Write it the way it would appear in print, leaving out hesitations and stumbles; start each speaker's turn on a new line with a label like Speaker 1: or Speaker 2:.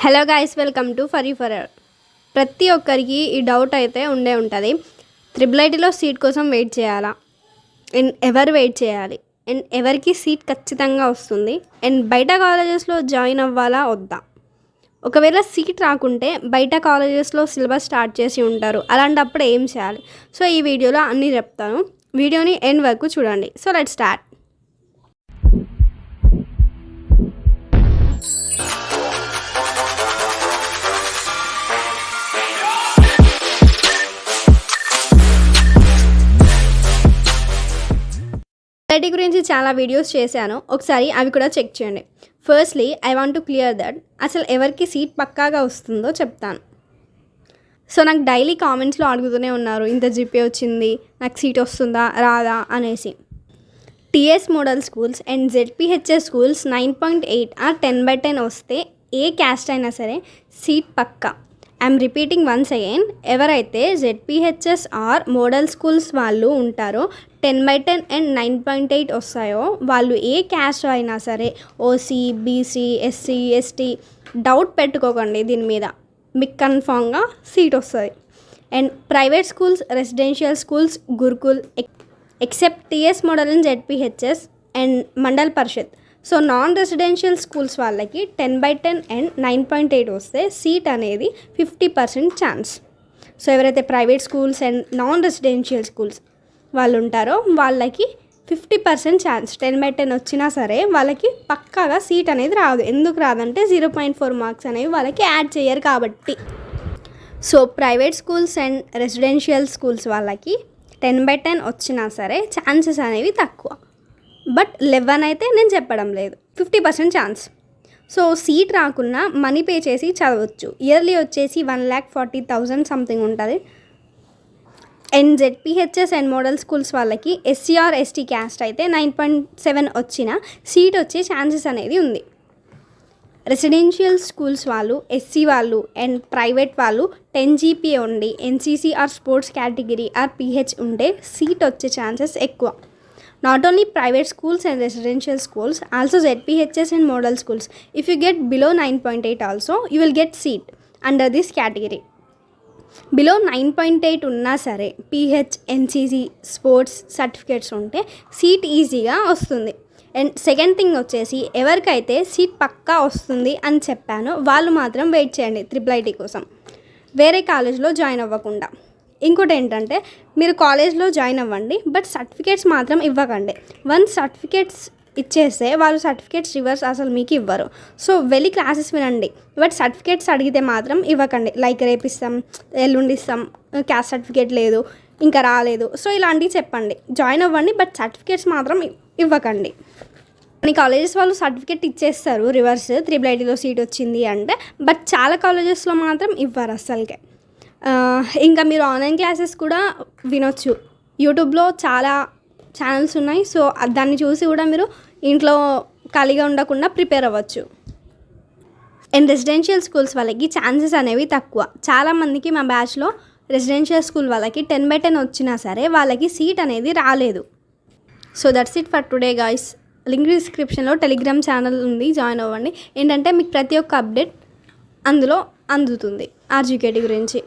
Speaker 1: Hello guys, welcome to for. ప్రతి ఒక్కరికి ఈ డౌట్ అయితే ఉంటుంది. IIITలో సీట్ కోసం వెయిట్ చేయాలా, అండ్ ఎవరు వెయిట్ చేయాలి, అండ్ ఎవరికి సీట్ ఖచ్చితంగా వస్తుంది, అండ్ బయట కాలేజెస్లో జాయిన్ అవ్వాలా వద్దా. ఒకవేళ సీట్ రాకుంటే బయట కాలేజెస్లో సిలబస్ స్టార్ట్ చేసి ఉంటారు, అలాంటప్పుడు ఏం చేయాలి. సో ఈ వీడియోలో అన్నీ చెప్తాను. వీడియోని ఎండ్ వరకు చూడండి. So let's start. ఐఐటి గురించి చాలా వీడియోస్ చేశాను, ఒకసారి అవి కూడా చెక్ చేయండి. Firstly I want to clear that అసలు ఎవరికి సీట్ పక్కాగా వస్తుందో చెప్తాను. సో నాకు డైలీ కామెంట్స్లో అడుగుతూనే ఉన్నారు, ఇంత జీపీ వచ్చింది, నాకు సీట్ వస్తుందా రాదా అనేసి. TS model schools and ZPHS schools 9.8 or 10/10 వస్తే ఏ క్యాస్ట్ అయినా సరే సీట్ పక్కా. ఐఎమ్ రిపీటింగ్ వన్స్ అగైన్, ఎవరైతే జెడ్పీహెచ్ఎస్ ఆర్ మోడల్ స్కూల్స్ వాళ్ళు ఉంటారో 10/10 అండ్ 9.8 వస్తాయో వాళ్ళు ఏ క్యాస్ట్ అయినా సరే, OC, BC, SC, ST, doubt పెట్టుకోకండి దీని మీద, మీకు కన్ఫామ్గా సీట్ వస్తుంది. And private schools, residential schools, Gurukul except TS model and ZPHS and mandal Parishad. So non residential schools వాళ్ళకి 10/10 అండ్ 9.8 వస్తే సీట్ అనేది 50% ఛాన్స్. సో ఎవరైతే private schools and non residential schools వాళ్ళు ఉంటారో వాళ్ళకి 50% ఛాన్స్. 10/10 వచ్చినా సరే వాళ్ళకి పక్కాగా సీట్ అనేది రాదు. ఎందుకు రాదంటే 0.4 మార్క్స్ అనేవి వాళ్ళకి యాడ్ చేయరు కాబట్టి. So private schools and residential schools వాళ్ళకి 10/10 వచ్చినా సరే ఛాన్సెస్ అనేవి తక్కువ. బట్ 11 అయితే నేను చెప్పడం లేదు, 50% ఛాన్స్. సో సీట్ రాకున్నా మనీ పే చేసి చదవచ్చు. ఇయర్లీ వచ్చేసి 1,40,000 సంథింగ్ ఉంటుంది. And ZPHS and model schools వాళ్ళకి ఎస్సీ ఆర్ ఎస్టీ క్యాస్ట్ అయితే 9.7 వచ్చిన సీట్ వచ్చే ఛాన్సెస్ అనేది ఉంది. రెసిడెన్షియల్ స్కూల్స్ వాళ్ళు, ఎస్సీ వాళ్ళు అండ్ ప్రైవేట్ వాళ్ళు 10 GPA ఉండి NCC or sports category or PH ఉంటే సీట్ వచ్చే ఛాన్సెస్ ఎక్కువ. Not only private schools and residential schools, also ZPHS and model schools. If you get below 9.8 also, you will get seat under this category. Below 9.8 ఉన్నా సరే pH, NCC, sports certificates ఉంటే seat ఈజీగా వస్తుంది. And second thing వచ్చేసి, ఎవరికైతే seat పక్కా వస్తుంది అని చెప్పానో వాళ్ళు మాత్రం వెయిట్ చేయండి IIIT కోసం, వేరే కాలేజ్లో జాయిన్ అవ్వకుండా. ఇంకోటి ఏంటంటే, మీరు కాలేజ్లో జాయిన్ అవ్వండి, బట్ సర్టిఫికేట్స్ మాత్రం ఇవ్వకండి. వన్స్ సర్టిఫికేట్స్ ఇచ్చేస్తే వాళ్ళు సర్టిఫికేట్స్ రివర్స్ అసలు మీకు ఇవ్వరు. సో వెళ్ళి క్లాసెస్ వినండి, బట్ సర్టిఫికేట్స్ అడిగితే మాత్రం ఇవ్వకండి. లైక్ రేపు ఇస్తాం, ఎల్లుండి ఇస్తాం, క్యాస్ట్ సర్టిఫికేట్ లేదు, ఇంకా రాలేదు, సో ఇలాంటివి చెప్పండి. జాయిన్ అవ్వండి, బట్ సర్టిఫికేట్స్ మాత్రం ఇవ్వకండి. కొన్ని కాలేజెస్ వాళ్ళు సర్టిఫికేట్ ఇచ్చేస్తారు రివర్స్, IIITలో సీట్ వచ్చింది అంటే, బట్ చాలా కాలేజెస్లో మాత్రం ఇవ్వరు అస్సలకే. ఇంకా మీరు ఆన్లైన్ క్లాసెస్ కూడా వినొచ్చు. యూట్యూబ్లో చాలా ఛానల్స్ ఉన్నాయి. సో దాన్ని చూసి కూడా మీరు ఇంట్లో ఖాళీగా ఉండకుండా ప్రిపేర్ అవ్వచ్చు. అండ్ రెసిడెన్షియల్ స్కూల్స్ వాళ్ళకి ఛాన్సెస్ అనేవి తక్కువ. చాలామందికి మా బ్యాచ్లో రెసిడెన్షియల్ స్కూల్ వాళ్ళకి 10/10 వచ్చినా సరే వాళ్ళకి సీట్ అనేది రాలేదు. So that's it for today guys. Link డిస్క్రిప్షన్లో టెలిగ్రామ్ ఛానల్ ఉంది, జాయిన్ అవ్వండి. ఏంటంటే మీకు ప్రతి ఒక్క అప్డేట్ అందులో అందుతుంది RGKT గురించి.